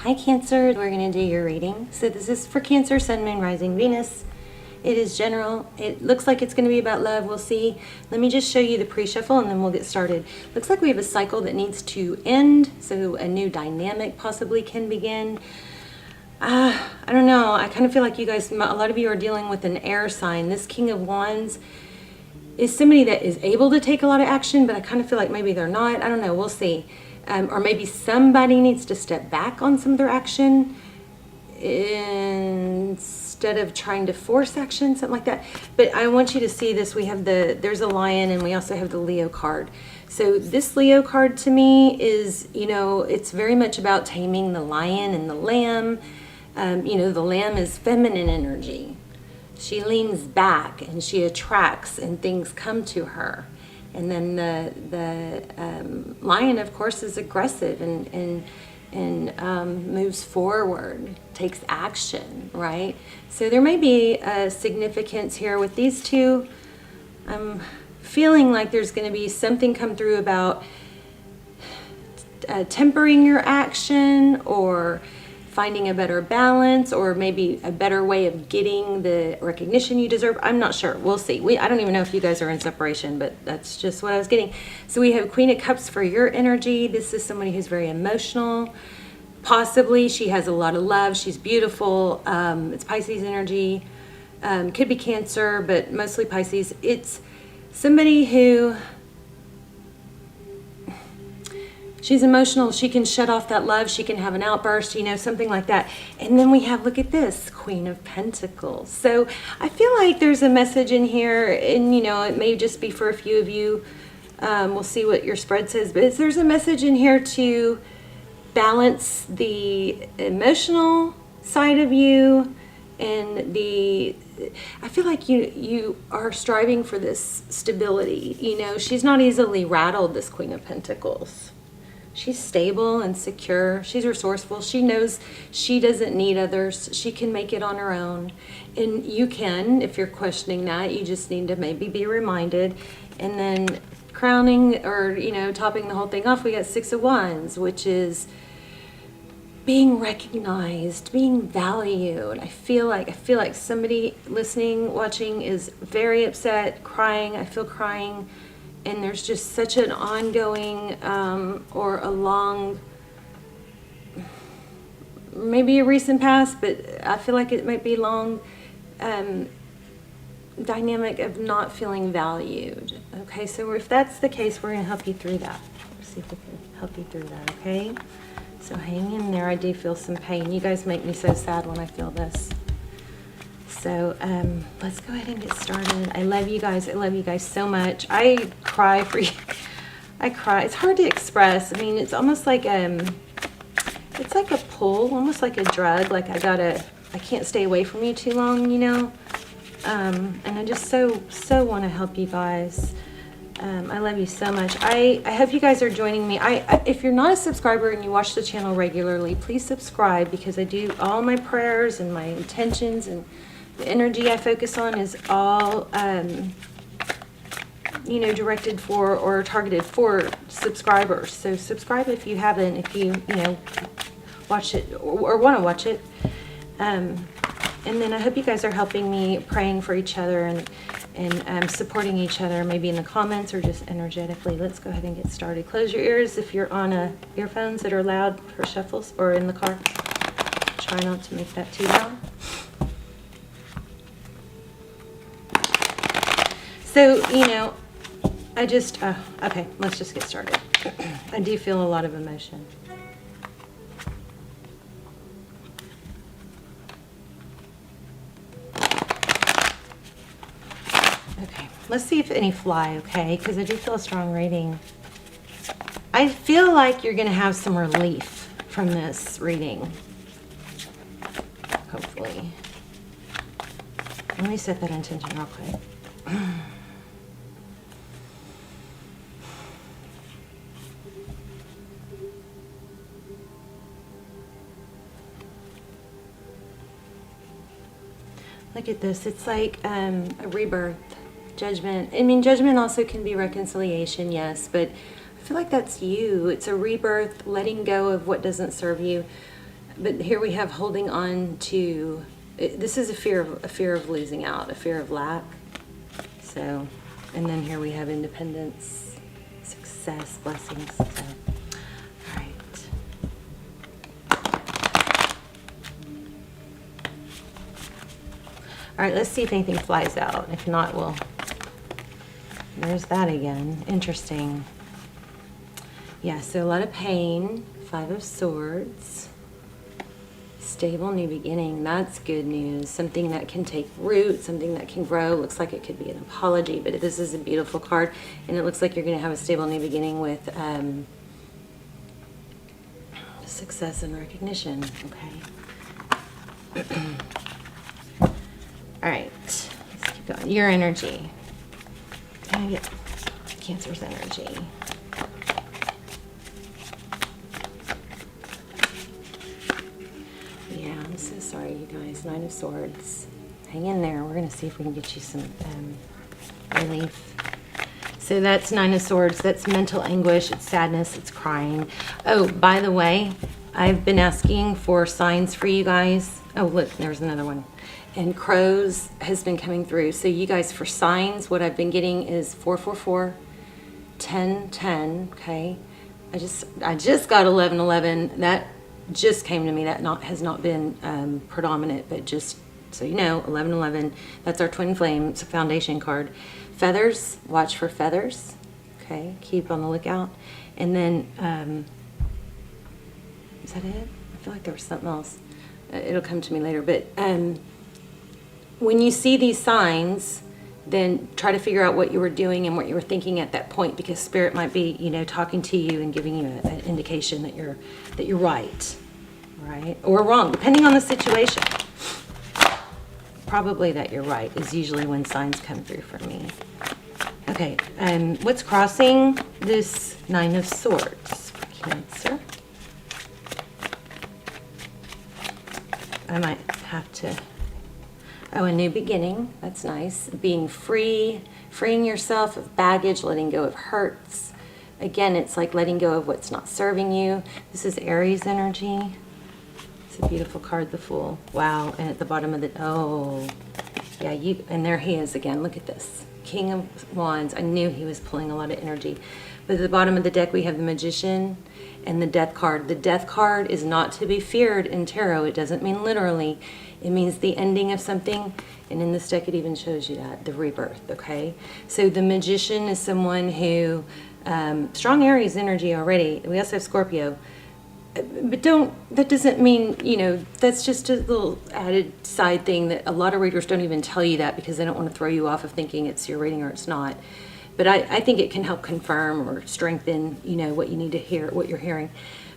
Hi Cancer, we're going to do your reading. So this is for Cancer, Sun, Moon, Rising, Venus. It is general. It looks like it's going to be about love. We'll see. Let me just show you the pre-shuffle and then we'll get started. Looks like we have a cycle that needs to end, so a new dynamic possibly can begin. I don't know. I kind of feel like you guys, a lot of you are dealing with an air sign. This King of Wands is somebody that is able to take a lot of action, but I kind of feel like maybe they're not. I don't know. We'll see. Or maybe somebody needs to step back on some of their action instead of trying to force action, something like that. But I want you to see this. We have there's a lion and we also have the Leo card. So this Leo card to me is, it's very much about taming the lion and the lamb. The lamb is feminine energy. She leans back and she attracts and things come to her. And then the lion, of course, is aggressive and moves forward, takes action, right? So there may be a significance here with these two. I'm feeling like there's going to be something come through about tempering your action or finding a better balance or maybe a better way of getting the recognition you deserve. I'm not sure. We'll see. I don't even know if you guys are in separation, but that's just what I was getting. So we have Queen of Cups for your energy. This is somebody who's very emotional. Possibly she has a lot of love. She's beautiful. It's Pisces energy. Could be Cancer, but mostly Pisces. It's somebody who... she's emotional. She can shut off that love. She can have an outburst, something like that. And then we have, look at this, Queen of Pentacles. So I feel like there's a message in here, and, it may just be for a few of you. We'll see what your spread says. But there's a message in here to balance the emotional side of you and I feel like you are striving for this stability. She's not easily rattled, this Queen of Pentacles. She's stable and secure. She's resourceful. She knows she doesn't need others. She can make it on her own. And you can, if you're questioning that, you just need to maybe be reminded. And then crowning or, topping the whole thing off, we got Six of Wands, which is being recognized, being valued. I feel like somebody listening, watching is very upset, crying. I feel crying. And there's just such an ongoing or a long, maybe a recent past, but I feel like it might be long, dynamic of not feeling valued. Okay, so if that's the case, we're going to help you through that. Let's see if we can help you through that, okay? So hang in there. I do feel some pain. You guys make me so sad when I feel this. So let's go ahead and get started. I love you guys. I love you guys so much. I cry for you. I cry. It's hard to express. I mean, it's almost like it's like a pull, almost like a drug. Like I can't stay away from you too long, And I just so want to help you guys. I love you so much. I hope you guys are joining me. If you're not a subscriber and you watch the channel regularly, please subscribe, because I do all my prayers and my intentions and the energy I focus on is all, directed for or targeted for subscribers. So subscribe if you haven't, if you, watch it or want to watch it. And then I hope you guys are helping me, praying for each other and supporting each other, maybe in the comments or just energetically. Let's go ahead and get started. Close your ears if you're on earphones that are loud for shuffles or in the car. Try not to make that too loud. So, I just, okay, let's just get started. I do feel a lot of emotion. Okay, let's see if any fly, okay? Because I do feel a strong reading. I feel like you're going to have some relief from this reading. Hopefully. Let me set that intention real quick. Look at this. It's like a rebirth, judgment. I mean, judgment also can be reconciliation, yes, but I feel like that's you. It's a rebirth, letting go of what doesn't serve you. But here we have holding on to, this is a fear of losing out, a fear of lack. So, and then here we have independence, success, blessings. So, all right. All right, let's see if anything flies out. If not, we'll, there's that again. Interesting. Yeah, so a lot of pain. 5 of Swords. Stable new beginning. That's good news. Something that can take root, something that can grow. Looks like it could be an apology, but this is a beautiful card, and it looks like you're going to have a stable new beginning with success and recognition. Okay. All right. Let's keep going. Your energy. Can I get Cancer's energy? I'm so sorry, you guys. 9 of Swords. Hang in there. We're going to see if we can get you some relief. So that's 9 of Swords. That's mental anguish. It's sadness. It's crying. Oh, by the way, I've been asking for signs for you guys. Oh, look, there's another one. And crows has been coming through. So you guys, for signs, what I've been getting is 444, 1010. Okay. I just got 1111. That just came to me. That has not been predominant, but just so you know, 1111. That's our twin flame. It's a foundation card. Feathers. Watch for feathers. Okay, keep on the lookout. And then is that it? I feel like there was something else. It'll come to me later. But when you see these signs, then try to figure out what you were doing and what you were thinking at that point, because Spirit might be, talking to you and giving you an indication that you're right, or wrong, depending on the situation. Probably that you're right is usually when signs come through for me. Okay, what's crossing this 9 of Swords for Cancer? I might have to. Oh, a new beginning. That's nice. Being free, freeing yourself of baggage, letting go of hurts. Again, it's like letting go of what's not serving you. This is Aries energy. It's a beautiful card, the Fool. Wow. And at the bottom of the, oh, yeah, and there he is again. Look at this. King of Wands. I knew he was pulling a lot of energy. But at the bottom of the deck, we have the Magician and the Death card. The Death card is not to be feared in tarot. It doesn't mean literally. It means the ending of something, and in this deck it even shows you that, the rebirth, okay? So the Magician is someone who, strong Aries energy already. We also have Scorpio. But that doesn't mean, that's just a little added side thing that a lot of readers don't even tell you that because they don't want to throw you off of thinking it's your reading or it's not. But I think it can help confirm or strengthen, what you need to hear, what you're hearing.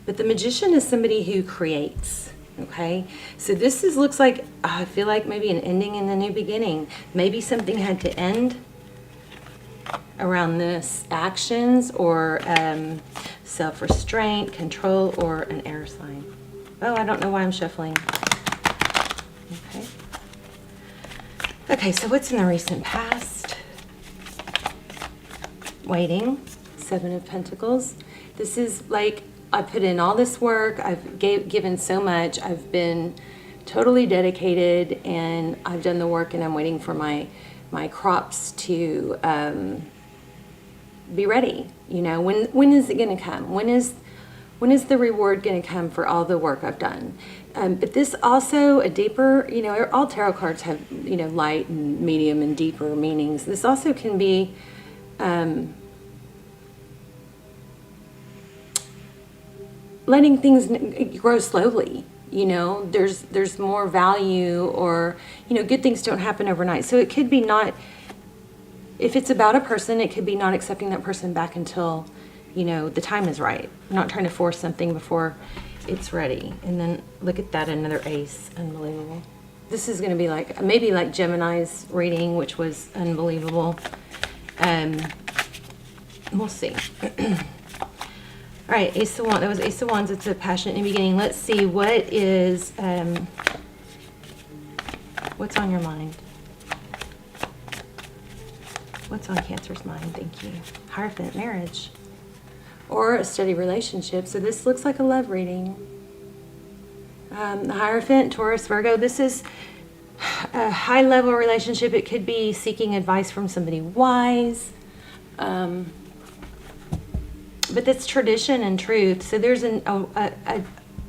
But the Magician is somebody who creates. Okay, so this looks like, I feel like maybe an ending and a new beginning. Maybe something had to end around this, actions or self-restraint, control, or an air sign. Oh, I don't know why I'm shuffling. Okay. Okay, so what's in the recent past? Waiting, 7 of Pentacles. This is like, I put in all this work, I've given so much, I've been totally dedicated, and I've done the work, and I'm waiting for my crops to be ready. When is it going to come? When is the reward going to come for all the work I've done? But this also, a deeper, all tarot cards have, light and medium and deeper meanings. This also can be letting things grow slowly. There's more value, or good things don't happen overnight. So it could be not, if it's about a person, it could be not accepting that person back until the time is right. I'm not trying to force something before it's ready. And then look at that, another ace. Unbelievable. This is going to be like maybe like Gemini's reading, which was unbelievable. We'll see. All right, Ace of Wands. That was Ace of Wands. It's a passionate new beginning. Let's see, what is, what's on your mind? What's on Cancer's mind? Thank you. Hierophant, marriage. Or a steady relationship. So this looks like a love reading. The Hierophant, Taurus, Virgo. This is a high-level relationship. It could be seeking advice from somebody wise. But that's tradition and truth. So there's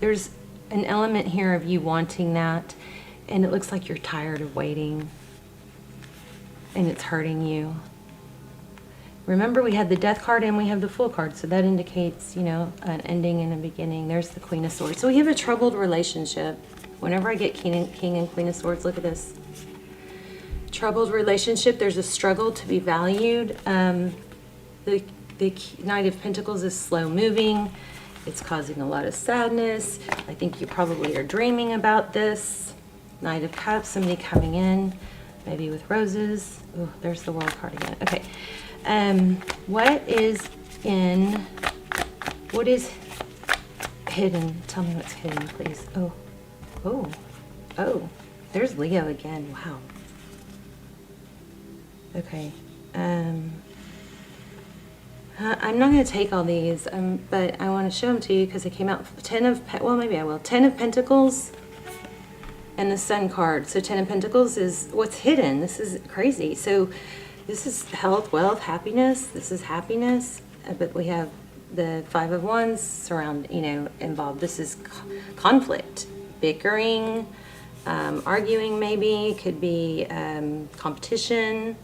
there's an element here of you wanting that. And it looks like you're tired of waiting. And it's hurting you. Remember, we had the Death card and we have the Fool card. So that indicates, you know, an ending and a beginning. There's the Queen of Swords. So we have a troubled relationship. Whenever I get King and Queen of Swords, look at this. Troubled relationship. There's a struggle to be valued. The Knight of Pentacles is slow moving. It's causing a lot of sadness. I think you probably are dreaming about this. Knight of Cups, somebody coming in, maybe with roses. Oh, there's the World card again. Okay. What is hidden? Tell me what's hidden, please. Oh, there's Leo again. Wow. Okay. I'm not going to take all these, but I want to show them to you because they came out. 10 of Pentacles and the Sun card. So 10 of Pentacles is what's hidden. This is crazy. So this is health, wealth, happiness. This is happiness. But we have the 5 of Wands involved. This is conflict, bickering, arguing maybe. Could be competition.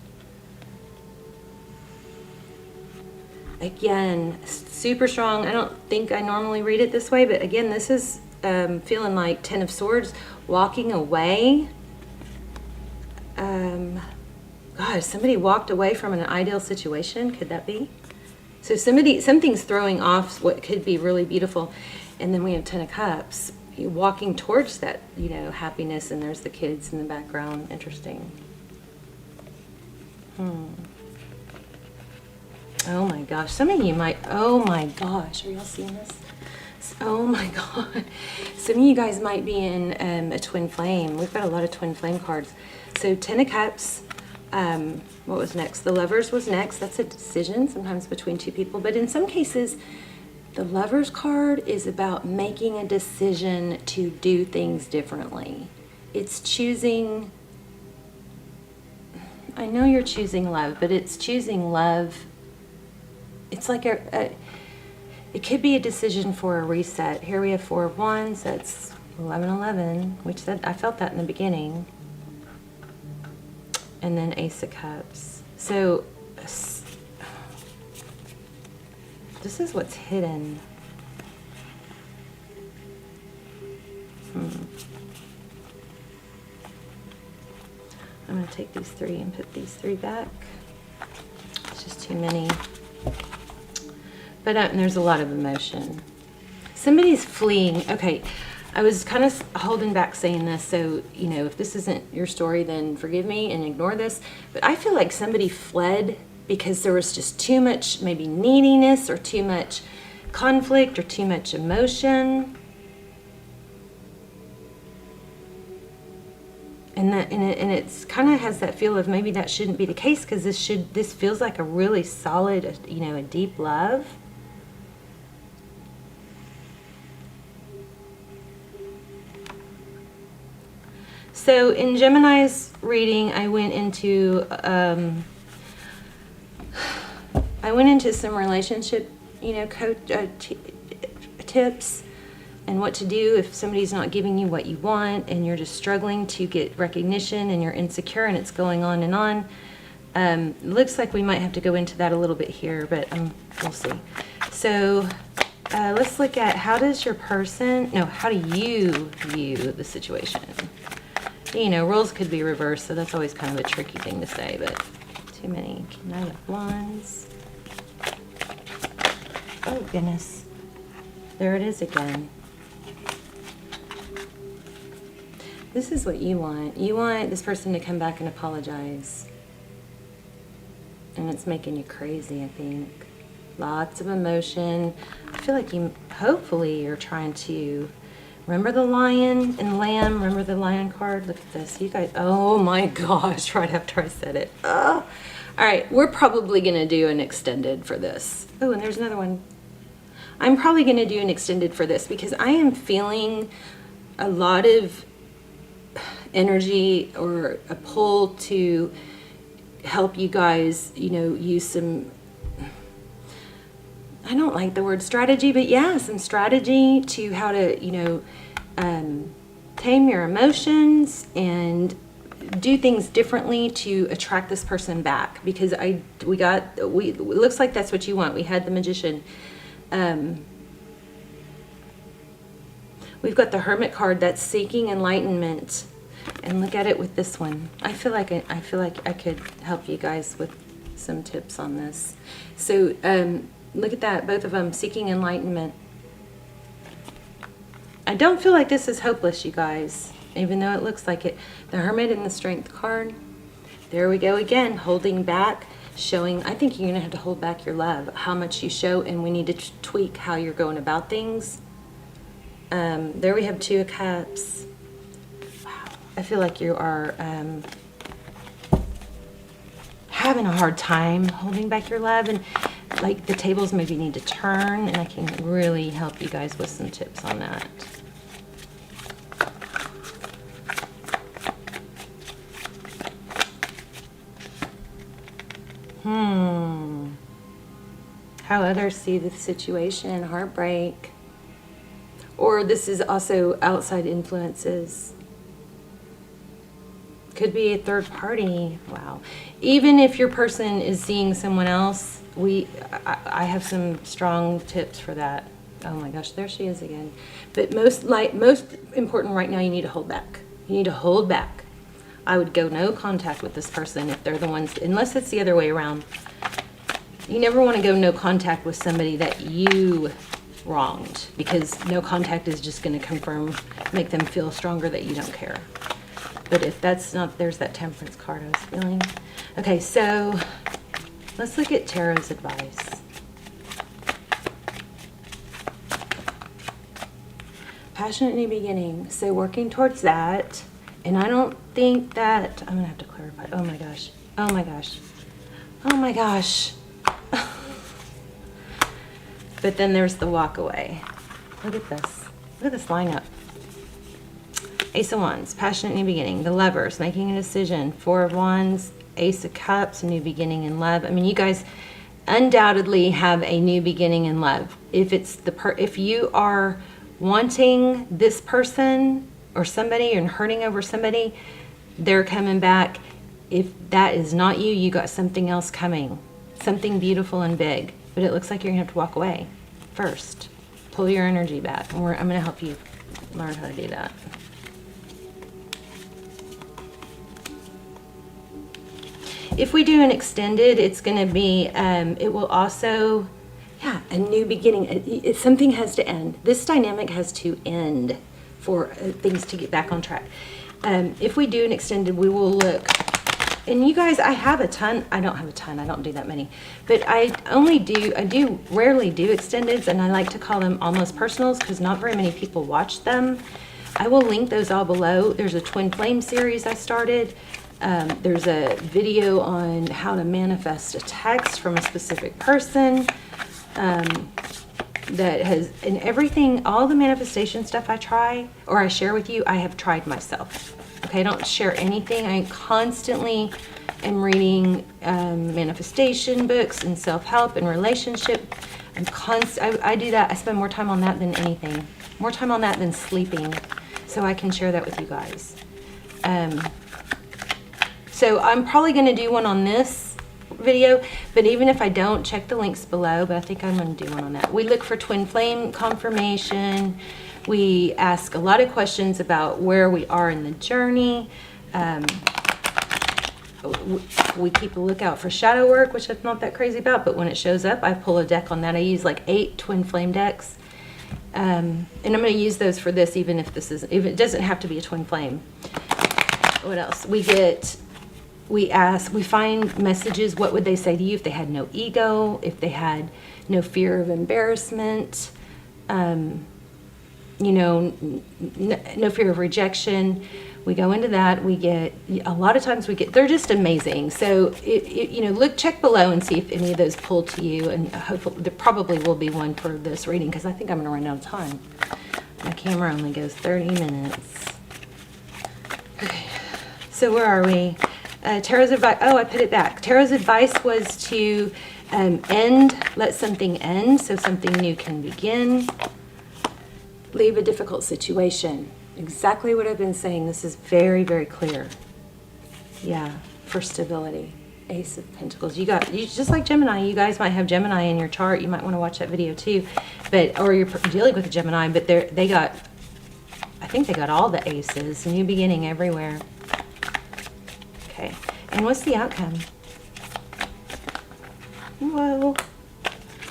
Again, super strong. I don't think I normally read it this way, but again, this is feeling like 10 of Swords, walking away. God, somebody walked away from an ideal situation. Could that be? So something's throwing off what could be really beautiful. And then we have 10 of Cups, walking towards that, happiness, and there's the kids in the background. Interesting. Oh my gosh, some of you might, oh my gosh, are y'all seeing this? Oh my God. Some of you guys might be in a twin flame. We've got a lot of twin flame cards. So 10 of Cups, what was next? The Lovers was next. That's a decision, sometimes between two people. But in some cases, the Lovers card is about making a decision to do things differently. It's choosing, I know you're choosing love, but it's choosing love. It's like it could be a decision for a reset. Here we have 4 of Wands. That's 11, which I felt that in the beginning. And then Ace of Cups. So this is what's hidden. I'm going to take these 3 and put these 3 back. It's just too many. But there's a lot of emotion. Somebody's fleeing. Okay, I was kind of holding back saying this, so, if this isn't your story, then forgive me and ignore this. But I feel like somebody fled because there was just too much maybe neediness or too much conflict or too much emotion. And it's kind of has that feel of maybe that shouldn't be the case because this feels like a really solid, a deep love. So in Gemini's reading, I went into some relationship, tips and what to do if somebody's not giving you what you want and you're just struggling to get recognition and you're insecure and it's going on and on. Looks like we might have to go into that a little bit here, but we'll see. So let's look at how do you view the situation? Roles could be reversed, so that's always kind of a tricky thing to say, but too many. Knight of Wands. Oh, goodness. There it is again. This is what you want. You want this person to come back and apologize. And it's making you crazy, I think. Lots of emotion. I feel like hopefully you're trying to remember the lion and lamb. Remember the lion card? Look at this. You guys, oh my gosh, right after I said it. Oh. All right, we're probably going to do an extended for this. Oh, and there's another one. I'm probably going to do an extended for this because I am feeling a lot of energy or a pull to help you guys, you know, use some, I don't like the word strategy, but yeah, some strategy to how to, you know, tame your emotions and do things differently to attract this person back, because it looks like that's what you want. We had the Magician. We've got the Hermit card that's seeking enlightenment, and look at it with this one. I feel like I could help you guys with some tips on this. So look at that, both of them seeking enlightenment. I don't feel like this is hopeless, you guys, even though it looks like it. The Hermit and the Strength card. There we go again, holding back, showing. I think you're going to have to hold back your love, how much you show, and we need to tweak how you're going about things. There we have Two of Cups. Wow. I feel like you are having a hard time holding back your love, and like the tables maybe need to turn, and I can really help you guys with some tips on that. How others see the situation, heartbreak. Or this is also outside influences. Could be a third party. Wow. Even if your person is seeing someone else, I have some strong tips for that. Oh my gosh, there she is again. But most important right now, you need to hold back. You need to hold back. I would go no contact with this person if they're the ones, unless it's the other way around. You never want to go no contact with somebody that you wronged, because no contact is just going to make them feel stronger that you don't care. But if that's not, there's that Temperance card I was feeling. Okay, so let's look at Tarot's advice. Passionate new beginning. So working towards that. And I don't think that, I'm going to have to clarify. Oh my gosh. Oh my gosh. Oh my gosh. But then there's the walk away. Look at this. Look at this lineup. Ace of Wands, passionate new beginning. The Lovers, making a decision. Four of Wands, Ace of Cups, new beginning in love. I mean, you guys undoubtedly have a new beginning in love. If it's if you are wanting this person or somebody and hurting over somebody, they're coming back. If that is not you, you got something else coming. Something beautiful and big. But it looks like you're going to have to walk away first. Pull your energy back. And I'm going to help you learn how to do that. If we do an extended, it's going to be, it will also, yeah, a new beginning. Something has to end. This dynamic has to end for things to get back on track. If we do an extended, we will look. And you guys, I have a ton. I don't have a ton. I don't do that many. But I do rarely do extendeds, and I like to call them almost personals because not very many people watch them. I will link those all below. There's a Twin Flame series I started. There's a video on how to manifest a text from a specific person that has, and everything, all the manifestation stuff I try or I share with you, I have tried myself. Okay, I don't share anything. I constantly am reading manifestation books and self-help and relationship. I do that. I spend more time on that than anything. More time on that than sleeping. So I can share that with you guys. So I'm probably going to do one on this video, but even if I don't, check the links below, but I think I'm going to do one on that. We look for twin flame confirmation. We ask a lot of questions about where we are in the journey. We keep a lookout for shadow work, which I'm not that crazy about, but when it shows up, I pull a deck on that. I use like 8 twin flame decks. And I'm going to use those for this, even if it doesn't have to be a twin flame. What else? We find messages. What would they say to you if they had no ego, if they had no fear of embarrassment, no fear of rejection. We go into that. We get, a lot of times they're just amazing. So, check below and see if any of those pull to you. And hopefully there probably will be one for this reading because I think I'm going to run out of time. My camera only goes 30 minutes. Okay, so where are we? Tarot's advice, oh, I put it back. Tarot's advice was to let something end so something new can begin. Leave a difficult situation. Exactly what I've been saying. This is very, very clear. Yeah, for stability. Ace of Pentacles. You just like Gemini, you guys might have Gemini in your chart. You might want to watch that video too. Or you're dealing with a Gemini, but I think they got all the aces. New beginning everywhere. Okay. And what's the outcome? Whoa.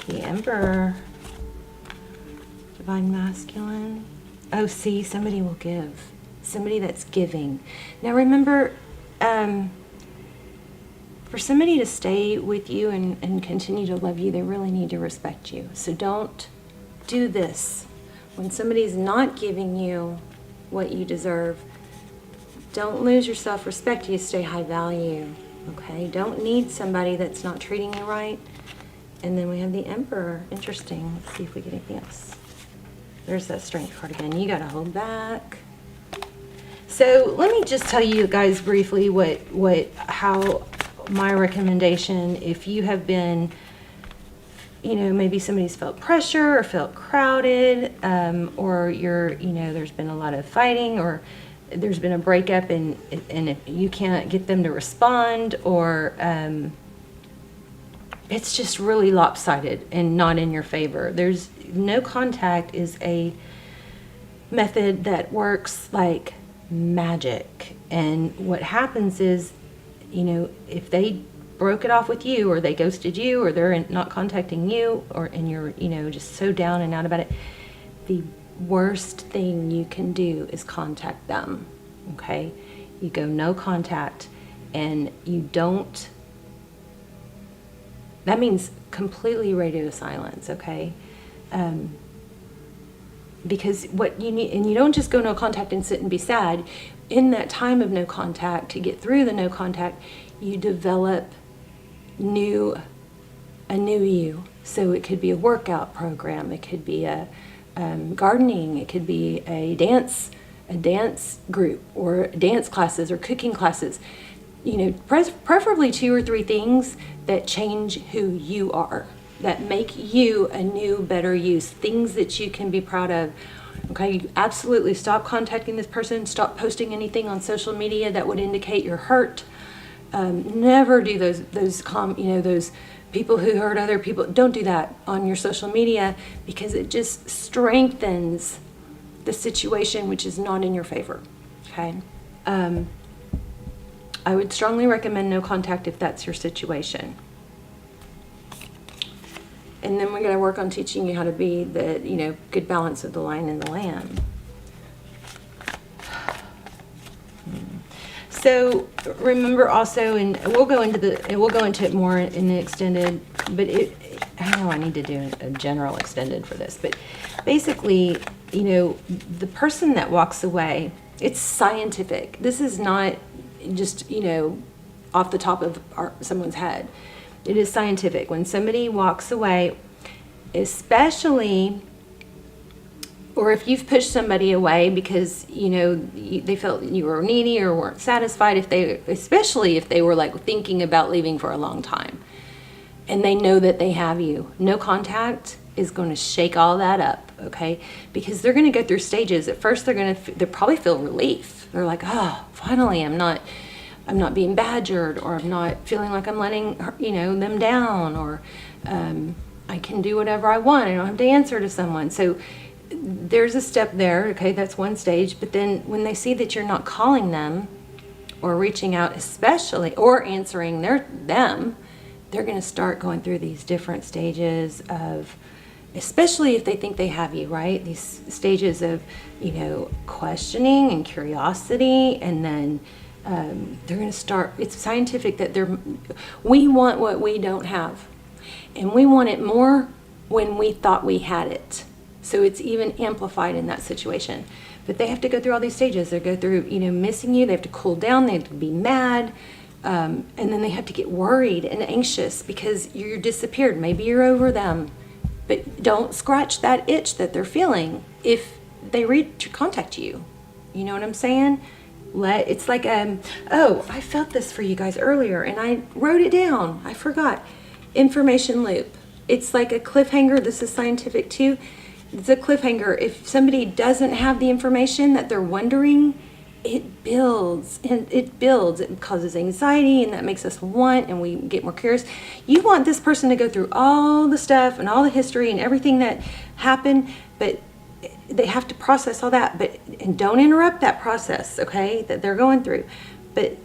The Emperor. Divine Masculine. Oh, see, somebody will give. Somebody that's giving. Now remember, for somebody to stay with you and continue to love you, they really need to respect you. So don't do this. When somebody's not giving you what you deserve, don't lose your self-respect. You stay high value, okay? Don't need somebody that's not treating you right. And then we have the Emperor. Interesting. Let's see if we get anything else. There's that Strength card again. You got to hold back. So let me just tell you guys briefly how my recommendation, if you have been, maybe somebody's felt pressure or felt crowded, or there's been a lot of fighting, or there's been a breakup and if you can't get them to respond, or it's just really lopsided and not in your favor. There's no contact is a method that works like magic. And what happens is, if they broke it off with you, or they ghosted you, or they're not contacting you, and you're, just so down and out about it, the worst thing you can do is contact them, okay? You go no contact, and you don't, that means completely radio silence, okay? Because what you need, and you don't just go no contact and sit and be sad. In that time of no contact, to get through the no contact, you develop a new you. So it could be a workout program, it could be a gardening, it could be a dance group, or dance classes, or cooking classes. Preferably 2 or 3 things that change who you are, that make you a new, better you, things that you can be proud of. Okay, you absolutely stop contacting this person, stop posting anything on social media that would indicate you're hurt. Never do those people who hurt other people. Don't do that on your social media, because it just strengthens the situation, which is not in your favor. Okay, I would strongly recommend no contact if that's your situation. And then we're going to work on teaching you how to be the, good balance of the lion and the lamb. So remember also, and we'll go into it more in the extended, but I know I need to do a general extended for this, but basically, the person that walks away, it's scientific. This is not just, off the top of someone's head. It is scientific. When somebody walks away, especially, or if you've pushed somebody away because, they felt you were needy or weren't satisfied, especially if they were like thinking about leaving for a long time, and they know that they have you, no contact is going to shake all that up, okay? Because they're going to go through stages. At first, they'll probably feel relief. They're like, oh, finally, I'm not being badgered, or I'm not feeling like I'm letting them down, or I can do whatever I want. I don't have to answer to someone. So there's a step there, okay? That's one stage. But then when they see that you're not calling them or reaching out, especially, or answering them, they're going to start going through these different stages of, especially if they think they have you, right? These stages of, questioning and curiosity, and then they're going to start, it's scientific that we want what we don't have, and we want it more when we thought we had it. So it's even amplified in that situation. But they have to go through all these stages. They go through, missing you. They have to cool down. They have to be mad. And then they have to get worried and anxious because you're disappeared. Maybe you're over them. But don't scratch that itch that they're feeling if they contact you. You know what I'm saying? It's like, oh, I felt this for you guys earlier and I wrote it down. I forgot. Information loop. It's like a cliffhanger. This is scientific too. It's a cliffhanger. If somebody doesn't have the information that they're wondering, it builds and it builds. It causes anxiety, and that makes us want, and we get more curious. You want this person to go through all the stuff and all the history and everything that happened, but they have to process all that. And don't interrupt that process, okay, that they're going through. But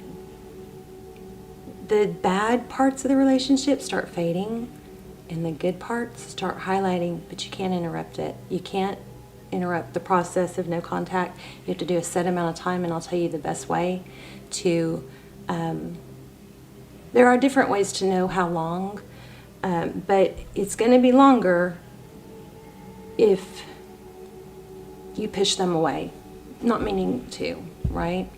the bad parts of the relationship start fading, and the good parts start highlighting, but you can't interrupt it. You can't interrupt the process of no contact. You have to do a set amount of time, and I'll tell you the best way to, there are different ways to know how long, but it's going to be longer if you push them away, not meaning to, right?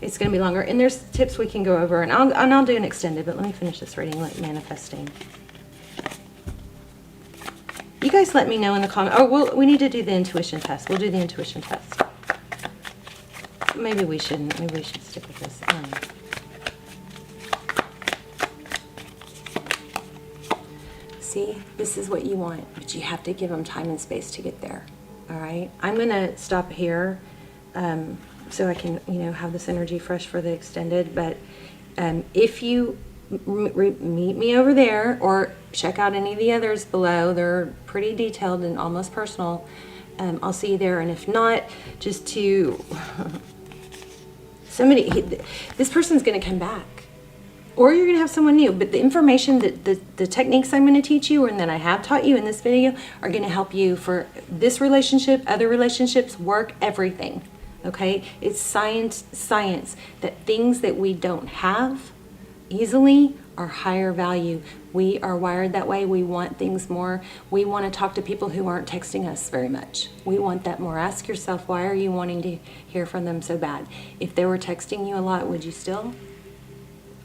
It's going to be longer, and there's tips we can go over, and I'll do an extended, but let me finish this reading, like manifesting. You guys let me know in the comments. Oh, we need to do the intuition test. We'll do the intuition test. Maybe we shouldn't. Maybe we should stick with this. See, this is what you want, but you have to give them time and space to get there. All right? I'm going to stop here so I can, have this energy fresh for the extended. But if you meet me over there or check out any of the others below, they're pretty detailed and almost personal. I'll see you there. And if not, just to this person's going to come back, or you're going to have someone new. But the information that the techniques I'm going to teach you and that I have taught you in this video are going to help you for this relationship, other relationships, work, everything. Okay? It's science that things that we don't have easily are higher value. We are wired that way. We want things more. We want to talk to people who aren't texting us very much. We want that more. Ask yourself, why are you wanting to hear from them so bad? If they were texting you a lot, would you still?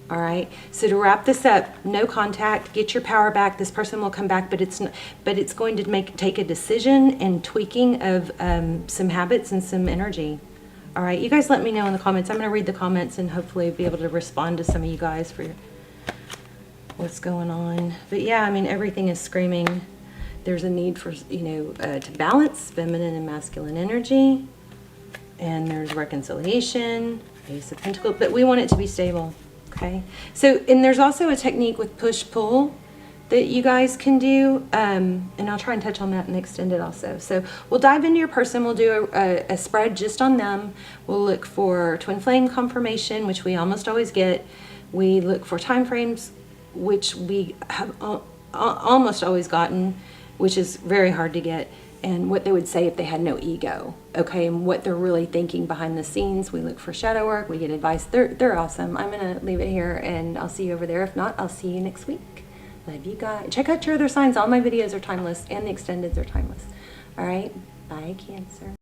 All right. So to wrap this up, no contact, get your power back. This person will come back, but it's going to take a decision and tweaking of some habits and some energy. All right, you guys let me know in the comments. I'm going to read the comments and hopefully be able to respond to some of you guys for what's going on. But yeah, I mean, everything is screaming. There's a need for, to balance feminine and masculine energy. And there's reconciliation, Ace of Pentacles, but we want it to be stable, okay? So, and there's also a technique with push-pull that you guys can do, and I'll try and touch on that and extend it also. So we'll dive into your person. We'll do a spread just on them. We'll look for twin flame confirmation, which we almost always get. We look for time frames, which we have almost always gotten, which is very hard to get, and what they would say if they had no ego, okay, and what they're really thinking behind the scenes. We look for shadow work. We get advice. They're awesome. I'm going to leave it here, and I'll see you over there. If not, I'll see you next week. Love you guys. Check out your other signs. All my videos are timeless, and the extendeds are timeless. All right? Bye, Cancer.